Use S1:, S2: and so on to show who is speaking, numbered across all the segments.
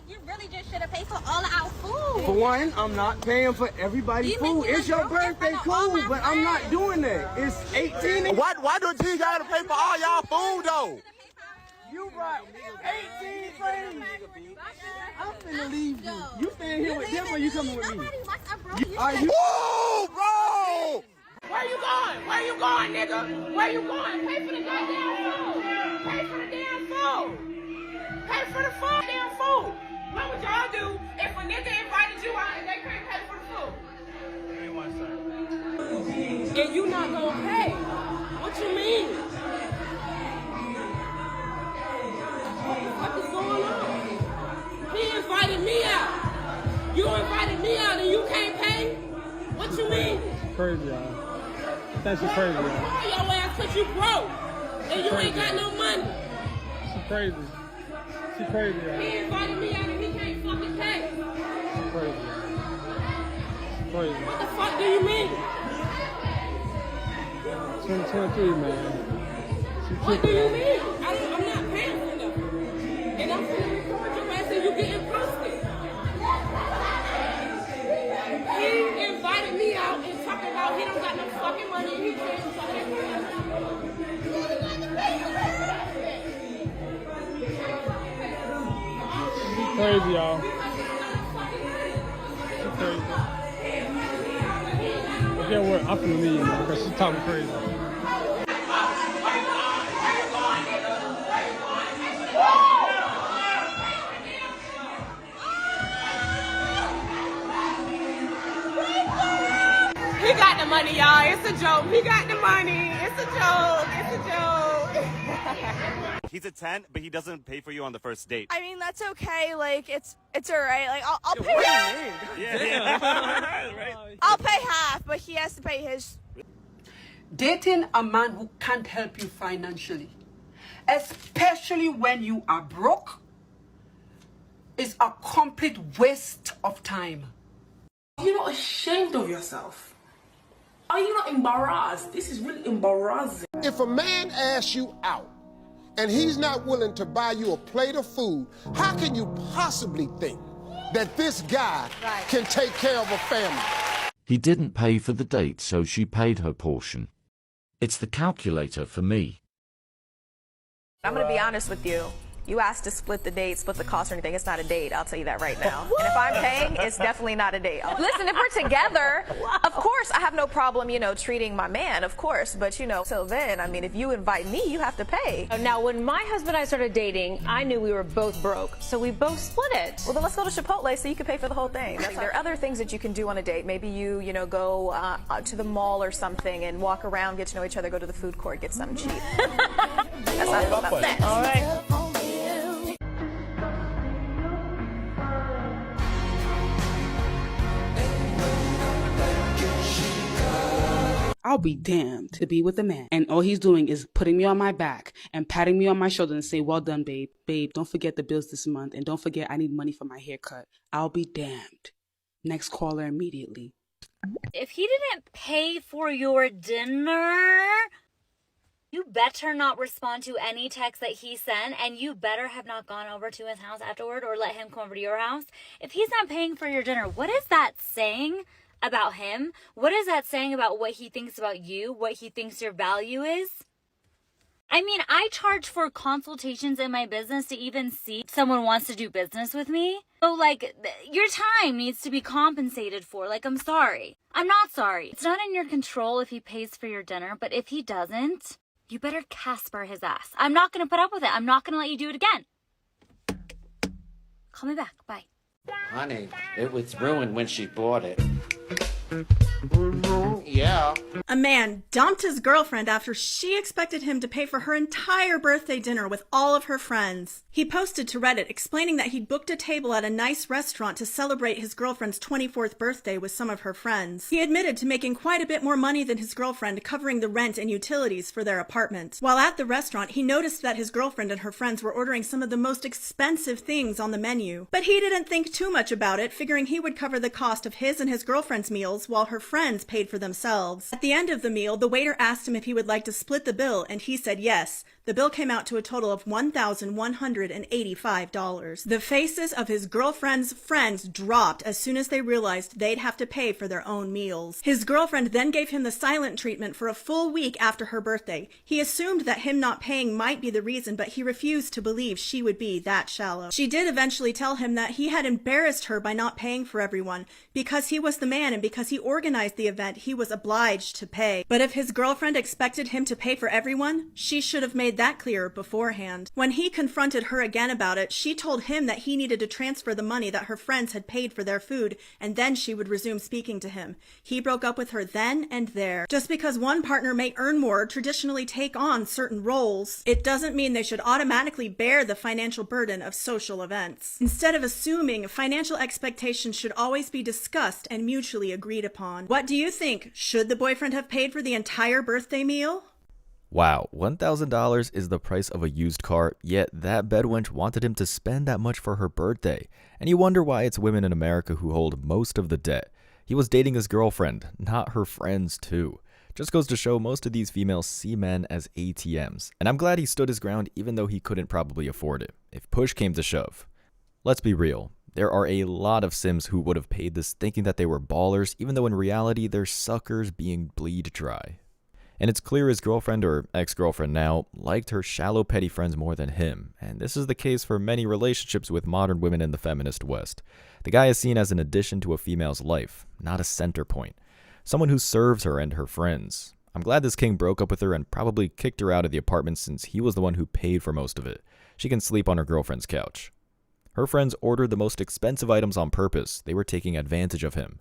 S1: You really just should have paid for all of our food.
S2: For one, I'm not paying for everybody's food. It's your birthday, cool, but I'm not doing that. It's 18.
S3: Why do G gotta pay for all y'all food though?
S2: You brought 18 friends. I'm finna leave you. You staying here with them or you coming with me? Are you?
S3: Whoa, bro!
S4: Where you going? Where you going, nigga? Where you going? Pay for the goddamn food. Pay for the damn food. Pay for the damn food. What would y'all do if a nigga invited you out and they couldn't pay for the food? And you not gonna pay? What you mean? What the fuck is going on? He invited me out. You invited me out and you can't pay? What you mean?
S5: Crazy, y'all. That's crazy, y'all.
S4: Call your ass cause you broke and you ain't got no money.
S5: She crazy. She crazy, y'all.
S4: He invited me out and he can't fucking pay.
S5: She crazy. Crazy.
S4: What the fuck do you mean?
S5: 2023, man.
S4: What do you mean? I'm not paying for nothing. And I'm gonna record your ass and you getting posted. He invited me out and talking about he don't got no fucking money and he can't fucking pay.
S5: Crazy, y'all. She crazy. Yeah, what? I'm finna leave, man, because she's talking crazy.
S4: He got the money, y'all. It's a joke. He got the money. It's a joke. It's a joke.
S6: He's a 10, but he doesn't pay for you on the first date.
S7: I mean, that's okay. Like, it's all right. Like, I'll pay.
S6: Yeah.
S7: I'll pay half, but he has to pay his.
S8: Dating a man who can't help you financially, especially when you are broke, is a complete waste of time.
S9: You're not ashamed of yourself. Are you not embarrassed? This is really embarrassing.
S10: If a man asks you out and he's not willing to buy you a plate of food, how can you possibly think that this guy can take care of a family?
S11: He didn't pay for the date, so she paid her portion. It's the calculator for me.
S7: I'm gonna be honest with you. You asked to split the date, split the cost or anything. It's not a date. I'll tell you that right now. And if I'm paying, it's definitely not a date. Listen, if we're together, of course, I have no problem, treating my man, of course. But, so then, I mean, if you invite me, you have to pay.
S12: Now, when my husband and I started dating, I knew we were both broke. So we both split it.
S7: Well, then let's go to Chipotle so you can pay for the whole thing. There are other things that you can do on a date. Maybe you, go to the mall or something and walk around, get to know each other, go to the food court, get something cheap. That's not about that.
S12: All right.
S13: I'll be damned to be with a man and all he's doing is putting me on my back and patting me on my shoulder and say, well done, babe. Babe, don't forget the bills this month. And don't forget I need money for my haircut. I'll be damned. Next caller immediately.
S14: If he didn't pay for your dinner, you better not respond to any text that he sent, and you better have not gone over to his house afterward or let him come over to your house. If he's not paying for your dinner, what is that saying about him? What is that saying about what he thinks about you, what he thinks your value is? I mean, I charge for consultations in my business to even see if someone wants to do business with me. So, your time needs to be compensated for. I'm sorry. I'm not sorry. It's not in your control if he pays for your dinner, but if he doesn't, you better Casper his ass. I'm not going to put up with it. I'm not going to let you do it again. Call me back. Bye.
S15: Honey, it was ruined when she bought it. Yeah.
S16: A man dumped his girlfriend after she expected him to pay for her entire birthday dinner with all of her friends. He posted to Reddit explaining that he'd booked a table at a nice restaurant to celebrate his girlfriend's 24th birthday with some of her friends. He admitted to making quite a bit more money than his girlfriend covering the rent and utilities for their apartment. While at the restaurant, he noticed that his girlfriend and her friends were ordering some of the most expensive things on the menu. But he didn't think too much about it, figuring he would cover the cost of his and his girlfriend's meals while her friends paid for themselves. At the end of the meal, the waiter asked him if he would like to split the bill, and he said yes. The bill came out to a total of $1,185. The faces of his girlfriend's friends dropped as soon as they realized they'd have to pay for their own meals. His girlfriend then gave him the silent treatment for a full week after her birthday. He assumed that him not paying might be the reason, but he refused to believe she would be that shallow. She did eventually tell him that he had embarrassed her by not paying for everyone. Because he was the man and because he organized the event, he was obliged to pay. But if his girlfriend expected him to pay for everyone, she should have made that clear beforehand. When he confronted her again about it, she told him that he needed to transfer the money that her friends had paid for their food, and then she would resume speaking to him. He broke up with her then and there. Just because one partner may earn more or traditionally take on certain roles, it doesn't mean they should automatically bear the financial burden of social events. Instead of assuming, financial expectations should always be discussed and mutually agreed upon. What do you think? Should the boyfriend have paid for the entire birthday meal?
S17: Wow, $1,000 is the price of a used car, yet that bedwench wanted him to spend that much for her birthday. And you wonder why it's women in America who hold most of the debt. He was dating his girlfriend, not her friends too. Just goes to show most of these females see men as ATMs. And I'm glad he stood his ground even though he couldn't probably afford it, if push came to shove. Let's be real. There are a lot of Sims who would have paid this thinking that they were ballers, even though in reality they're suckers being bleed dry. And it's clear his girlfriend, or ex-girlfriend now, liked her shallow petty friends more than him, and this is the case for many relationships with modern women in the feminist West. The guy is seen as an addition to a female's life, not a center point. Someone who serves her and her friends. I'm glad this king broke up with her and probably kicked her out of the apartment since he was the one who paid for most of it. She can sleep on her girlfriend's couch. Her friends ordered the most expensive items on purpose. They were taking advantage of him.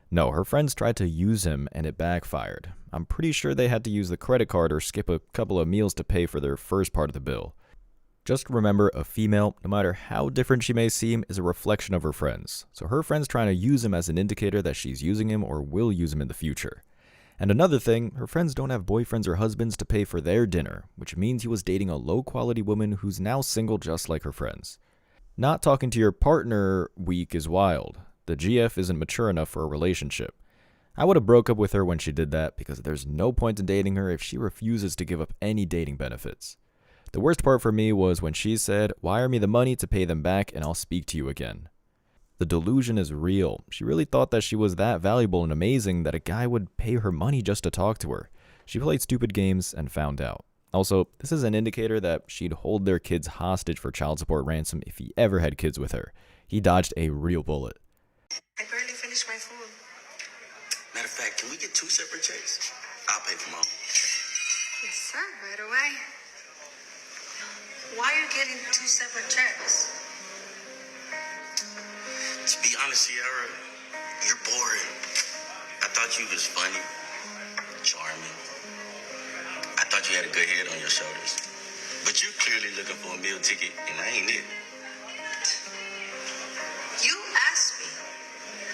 S17: No, her friends tried to use him and it backfired. I'm pretty sure they had to use the credit card or skip a couple of meals to pay for their first part of the bill. Just remember, a female, no matter how different she may seem, is a reflection of her friends. So her friends trying to use him as an indicator that she's using him or will use him in the future. And another thing, her friends don't have boyfriends or husbands to pay for their dinner, which means he was dating a low-quality woman who's now single just like her friends. Not talking to your partner week is wild. The GF isn't mature enough for a relationship. I would have broke up with her when she did that because there's no point in dating her if she refuses to give up any dating benefits. The worst part for me was when she said, "Wire me the money to pay them back and I'll speak to you again." The delusion is real. She really thought that she was that valuable and amazing that a guy would pay her money just to talk to her. She played stupid games and found out. Also, this is an indicator that she'd hold their kids hostage for child support ransom if he ever had kids with her. He dodged a real bullet.
S18: I barely finished my food. Matter of fact, can we get 2 separate checks? I'll pay for mine.
S19: Yes, sir. Right away. Why are you getting 2 separate checks?
S18: To be honest, Sierra, you're boring. I thought you was funny, charming. I thought you had a good head on your shoulders. But you're clearly looking for a meal ticket, and I ain't it.
S19: You asked me.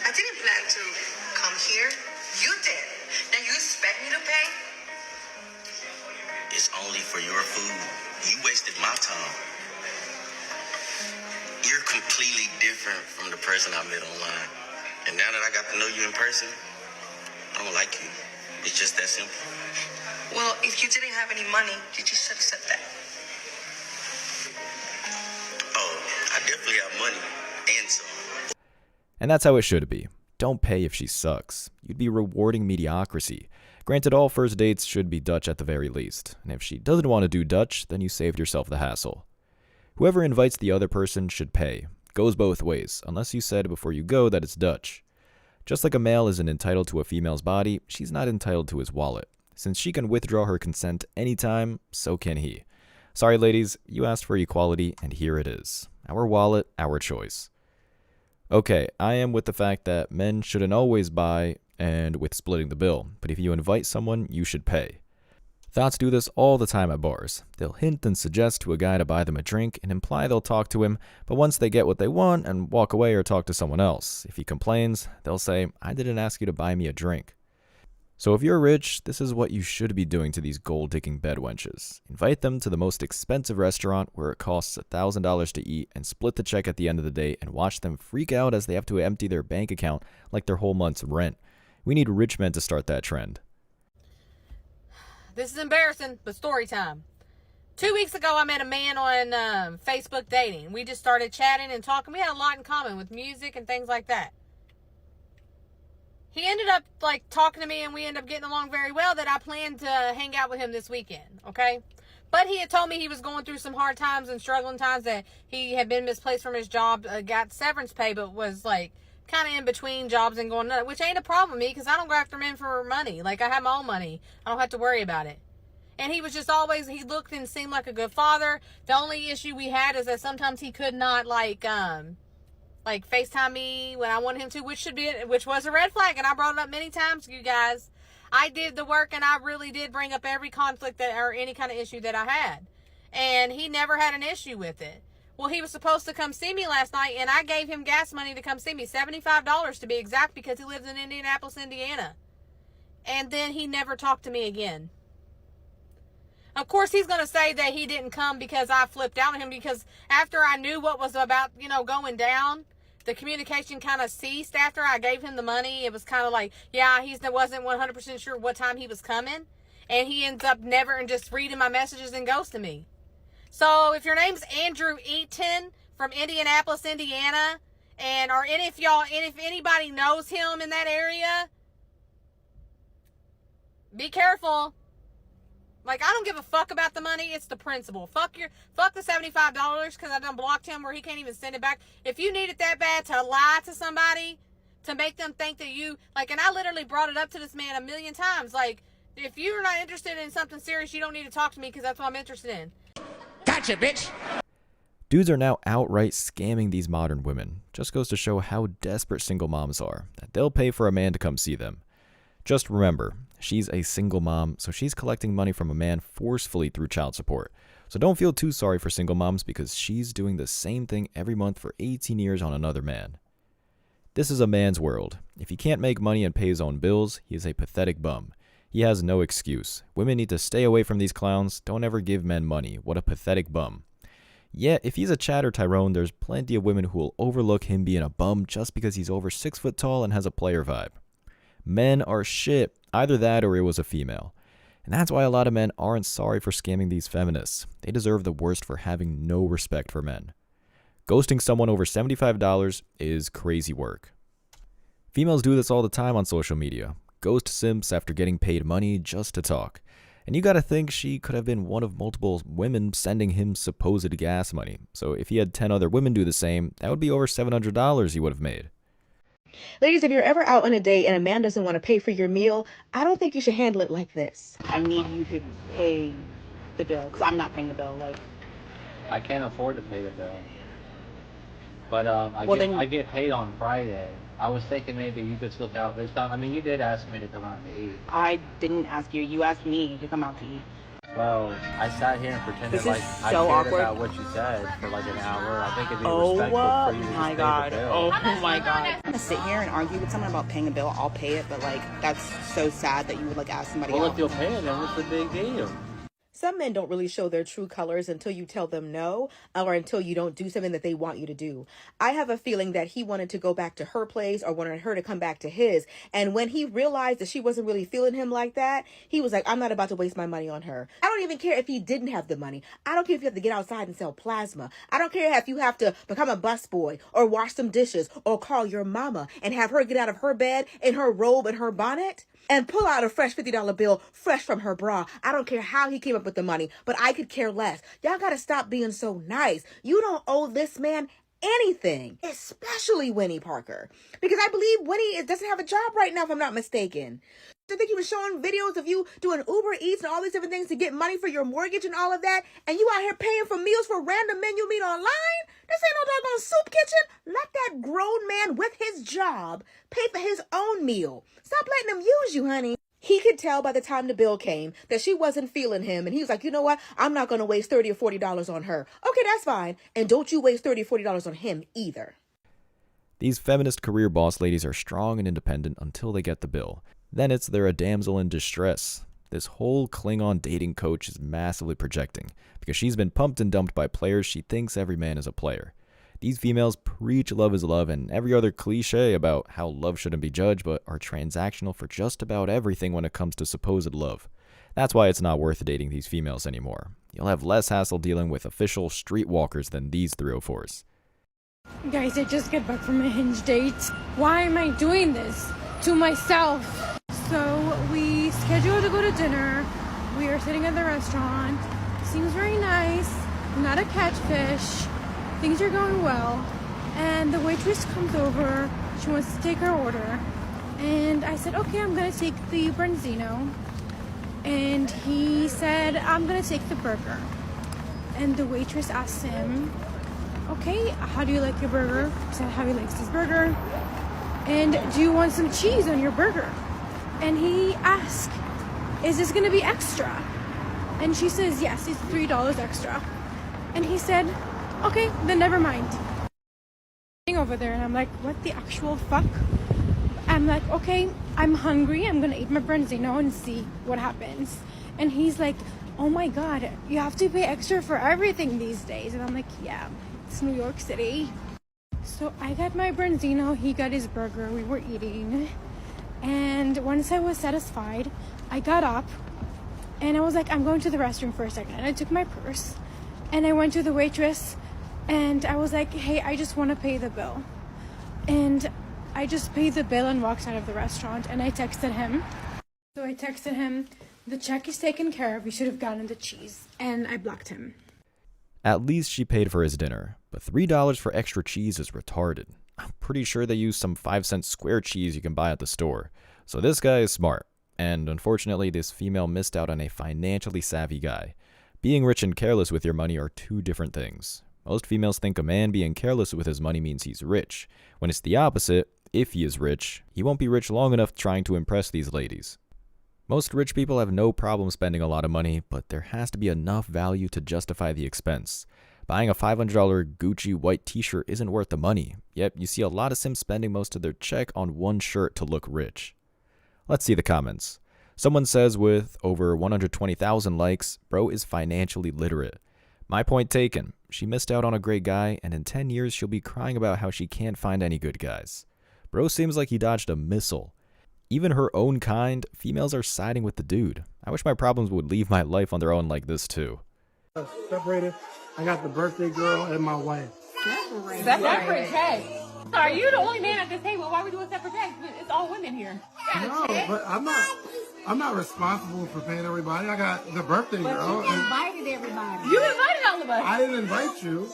S19: I didn't plan to come here. You did. Now you expect me to pay?
S18: It's only for your food. You wasted my time. You're completely different from the person I met online. And now that I got to know you in person, I don't like you. It's just that simple.
S19: Well, if you didn't have any money, you just should have said that.
S18: Oh, I definitely have money and some.
S17: And that's how it should be. Don't pay if she sucks. You'd be rewarding mediocrity. Granted, all first dates should be Dutch at the very least. And if she doesn't want to do Dutch, then you saved yourself the hassle. Whoever invites the other person should pay. Goes both ways, unless you said before you go that it's Dutch. Just like a male isn't entitled to a female's body, she's not entitled to his wallet. Since she can withdraw her consent anytime, so can he. Sorry ladies, you asked for equality, and here it is. Our wallet, our choice. Okay, I am with the fact that men shouldn't always buy and with splitting the bill, but if you invite someone, you should pay. Thoughts do this all the time at bars. They'll hint and suggest to a guy to buy them a drink and imply they'll talk to him, but once they get what they want and walk away or talk to someone else, if he complains, they'll say, "I didn't ask you to buy me a drink." So if you're rich, this is what you should be doing to these gold-digging bedwenches. Invite them to the most expensive restaurant where it costs $1,000 to eat and split the check at the end of the day and watch them freak out as they have to empty their bank account like their whole month's rent. We need rich men to start that trend.
S20: This is embarrassing, but story time.
S4: 2 weeks ago, I met a man on Facebook dating. We just started chatting and talking. We had a lot in common with music and things like that. He ended up like talking to me, and we ended up getting along very well, that I planned to hang out with him this weekend, okay? But he had told me he was going through some hard times and struggling times, that he had been misplaced from his job, got severance pay, but was like kind of in between jobs and going, which ain't a problem with me, because I don't go after men for money. Like, I have my own money. I don't have to worry about it. And he was just always, he looked and seemed like a good father. The only issue we had is that sometimes he could not like FaceTime me when I wanted him to, which was a red flag. And I brought it up many times, you guys. I did the work, and I really did bring up every conflict or any kind of issue that I had. And he never had an issue with it. Well, he was supposed to come see me last night, and I gave him gas money to come see me, $75 to be exact, because he lives in Indianapolis, Indiana. And then he never talked to me again. Of course, he's going to say that he didn't come because I flipped out on him, because after I knew what was about, going down, the communication kind of ceased after I gave him the money. It was kind of like, yeah, he wasn't 100% sure what time he was coming. And he ends up never and just reading my messages and ghosting me. So if your name's Andrew Eaton from Indianapolis, Indiana, and if anybody knows him in that area, be careful. Like, I don't give a fuck about the money. It's the principle. Fuck the $75 because I done blocked him where he can't even send it back. If you need it that bad to lie to somebody, to make them think that you, like, and I literally brought it up to this man a million times. Like, if you're not interested in something serious, you don't need to talk to me because that's what I'm interested in. Gotcha, bitch.
S17: Dudes are now outright scamming these modern women. Just goes to show how desperate single moms are, that they'll pay for a man to come see them. Just remember, she's a single mom, so she's collecting money from a man forcefully through child support. So don't feel too sorry for single moms, because she's doing the same thing every month for 18 years on another man. This is a man's world. If he can't make money and pay his own bills, he is a pathetic bum. He has no excuse. Women need to stay away from these clowns. Don't ever give men money. What a pathetic bum. Yet, if he's a Chad or Tyrone, there's plenty of women who will overlook him being a bum just because he's over 6 foot tall and has a player vibe. Men are shit. Either that or it was a female. And that's why a lot of men aren't sorry for scamming these feminists. They deserve the worst for having no respect for men. Ghosting someone over $75 is crazy work. Females do this all the time on social media. Ghost simps after getting paid money just to talk. And you gotta think she could have been one of multiple women sending him supposed gas money. So if he had 10 other women do the same, that would be over $700 he would have made.
S20: Ladies, if you're ever out on a date and a man doesn't want to pay for your meal, I don't think you should handle it like this. I need you to pay the bill, because I'm not paying the bill. Like,
S21: I can't afford to pay the bill. But I get paid on Friday. I was thinking maybe you could slip out this time. I mean, you did ask me to come out to eat.
S20: I didn't ask you. You asked me to come out to eat.
S21: Well, I sat here and pretended
S20: This
S21: like
S20: is
S21: I
S20: so
S21: cared
S20: awkward.
S21: about what you said for like an hour. I think it'd be
S20: Oh
S21: respectful for you to just
S20: my
S21: pay
S20: God.
S21: the bill.
S20: Oh my God. I'm gonna sit here and argue with someone about paying a bill. I'll pay it, but like, that's so sad that you would like ask somebody
S21: Well,
S20: else.
S21: if you'll pay it, then what's the big deal?
S20: Some men don't really show their true colors until you tell them no, or until you don't do something that they want you to do. I have a feeling that he wanted to go back to her place or wanted her to come back to his. And when he realized that she wasn't really feeling him like that, he was like, I'm not about to waste my money on her. I don't even care if he didn't have the money. I don't care if you have to get outside and sell plasma. I don't care if you have to become a busboy or wash some dishes or call your mama and have her get out of her bed in her robe and her bonnet and pull out a fresh $50 bill fresh from her bra. I don't care how he came up with the money, but I could care less. Y'all gotta stop being so nice. You don't owe this man anything, especially Winnie Parker, because I believe Winnie doesn't have a job right now, if I'm not mistaken. I think he was showing videos of you doing Uber Eats and all these different things to get money for your mortgage and all of that, and you out here paying for meals for random men you meet online? This ain't no doggone soup kitchen. Let that grown man with his job pay for his own meal. Stop letting him use you, honey. He could tell by the time the bill came that she wasn't feeling him, and he was like, you know what? I'm not going to waste $30 or $40 on her. Okay, that's fine. And don't you waste $30 or $40 on him either.
S17: These feminist career boss ladies are strong and independent until they get the bill. Then it's they're a damsel in distress. This whole Klingon dating coach is massively projecting, because she's been pumped and dumped by players she thinks every man is a player. These females preach love is love and every other cliche about how love shouldn't be judged, but are transactional for just about everything when it comes to supposed love. That's why it's not worth dating these females anymore. You'll have less hassle dealing with official streetwalkers than these 304s.
S1: Guys, I just got back from a Hinge date. Why am I doing this to myself? So we scheduled to go to dinner. We are sitting at the restaurant. Seems very nice. Not a catfish. Things are going well. And the waitress comes over. She wants to take her order. And I said, okay, I'm going to take the branzino. And he said, I'm going to take the burger. And the waitress asked him, okay, how do you like your burger? He said how he likes his burger. And do you want some cheese on your burger? And he asked, is this going to be extra? And she says, yes, it's $3 extra. And he said, okay, then never mind. Over there, and I'm like, what the actual fuck? I'm like, okay, I'm hungry. I'm going to eat my branzino and see what happens. And he's like, oh my God, you have to pay extra for everything these days. And I'm like, yeah, it's New York City. So I got my branzino, he got his burger, we were eating. And once I was satisfied, I got up and I was like, I'm going to the restroom for a second. And I took my purse and I went to the waitress and I was like, hey, I just want to pay the bill. And I just paid the bill and walked out of the restaurant, and I texted him. So I texted him, the check is taken care of, you should have gotten the cheese. And I blocked him.
S17: At least she paid for his dinner, but $3 for extra cheese is retarded. I'm pretty sure they use some 5-cent square cheese you can buy at the store. So this guy is smart. And unfortunately, this female missed out on a financially savvy guy. Being rich and careless with your money are two different things. Most females think a man being careless with his money means he's rich, when it's the opposite. If he is rich, he won't be rich long enough trying to impress these ladies. Most rich people have no problem spending a lot of money, but there has to be enough value to justify the expense. Buying a $500 Gucci white t-shirt isn't worth the money, yet you see a lot of Sims spending most of their check on one shirt to look rich. Let's see the comments. Someone says with over 120,000 likes, bro is financially literate. My point taken. She missed out on a great guy, and in 10 years she'll be crying about how she can't find any good guys. Bro seems like he dodged a missile. Even her own kind, females are siding with the dude. I wish my problems would leave my life on their own like this too.
S5: Separated. I got the birthday girl and my wife.
S4: Separate check. Are you the only man at this table? Why are we doing separate checks? It's all women here.
S5: No, but I'm not responsible for paying everybody. I got the birthday girl.
S4: But you invited everybody. You invited all of us.
S5: I didn't invite you,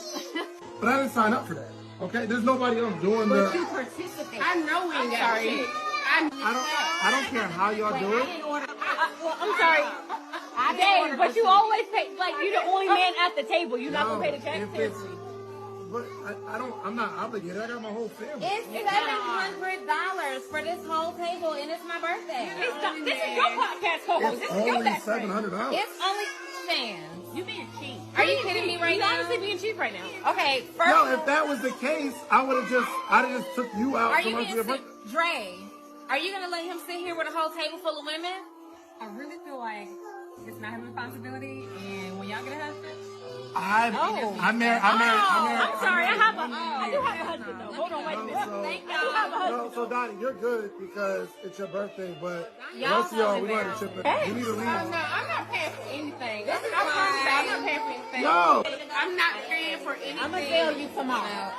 S5: but I didn't sign up for that. Okay, there's nobody else doing
S4: But you participate. I know we ain't got shit.
S5: I don't care how y'all do it.
S4: I'm sorry. Dave, but you always pay, like, you're the only man at the table. You're not going to pay the check, seriously.
S5: But I'm not obligated. I got my whole family.
S22: It's $700 for this whole table, and it's my birthday.
S4: This is your podcast, Coco. This is your best friend.
S5: $700.
S22: It's only fans.
S4: You being cheap.
S22: Are you kidding me right now?
S4: You're honestly being cheap right now.
S22: Okay, first.
S5: No, if that was the case, I'd have just took you out.
S22: Are you being Dre? Are you gonna let him sit here with a whole table full of women?
S4: I really feel like it's not his responsibility, and when y'all get a husband.
S5: I'm married.
S4: I'm sorry. I do have a husband though. Hold on, wait a minute.
S22: Thank
S4: I do have a husband.
S5: No, so Donnie, you're good because it's your birthday, but most of y'all, we want to chip in. You need to leave.
S4: No, I'm not paying for anything. I'm not paying for anything.
S5: No.
S4: I'm not paying for anything.
S22: I'm gonna tell you tomorrow.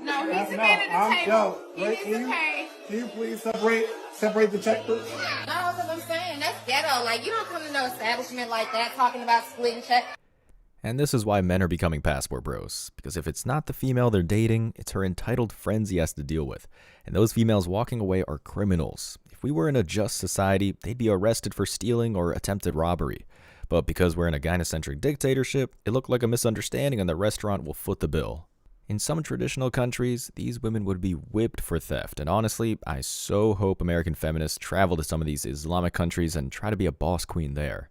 S4: No, he's the man at the table. He needs to pay.
S5: Can you please separate the checkbook?
S22: No, that's what I'm saying. That's ghetto. Like, you don't come to no establishment like that talking about splitting check.
S17: And this is why men are becoming passport bros, because if it's not the female they're dating, it's her entitled friends he has to deal with. And those females walking away are criminals. If we were in a just society, they'd be arrested for stealing or attempted robbery. But because we're in a gynocentric dictatorship, it looked like a misunderstanding and the restaurant will foot the bill. In some traditional countries, these women would be whipped for theft, and honestly, I so hope American feminists travel to some of these Islamic countries and try to be a boss queen there.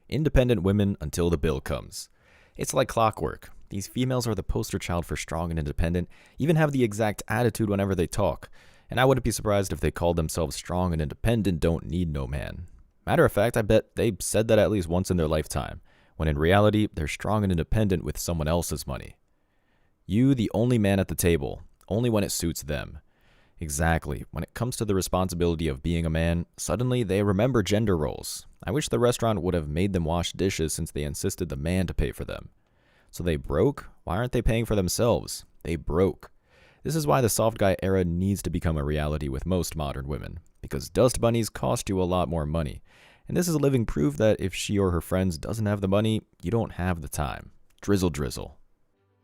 S17: Independent women until the bill comes. It's like clockwork. These females are the poster child for strong and independent, even have the exact attitude whenever they talk. And I wouldn't be surprised if they called themselves strong and independent, don't need no man. Matter of fact, I bet they said that at least once in their lifetime, when in reality, they're strong and independent with someone else's money. You, the only man at the table, only when it suits them. Exactly. When it comes to the responsibility of being a man, suddenly they remember gender roles. I wish the restaurant would have made them wash dishes since they insisted the man to pay for them. So they broke? Why aren't they paying for themselves? They broke. This is why the soft guy era needs to become a reality with most modern women, because dust bunnies cost you a lot more money. And this is a living proof that if she or her friends doesn't have the money, you don't have the time. Drizzle drizzle.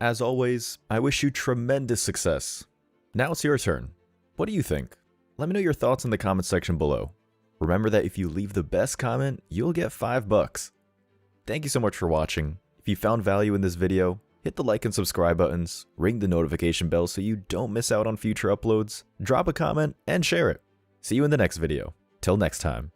S17: As always, I wish you tremendous success. Now it's your turn. What do you think? Let me know your thoughts in the comment section below. Remember that if you leave the best comment, you'll get $5. Thank you so much for watching. If you found value in this video, hit the like and subscribe buttons, ring the notification bell so you don't miss out on future uploads, drop a comment, and share it. See you in the next video. Till next time.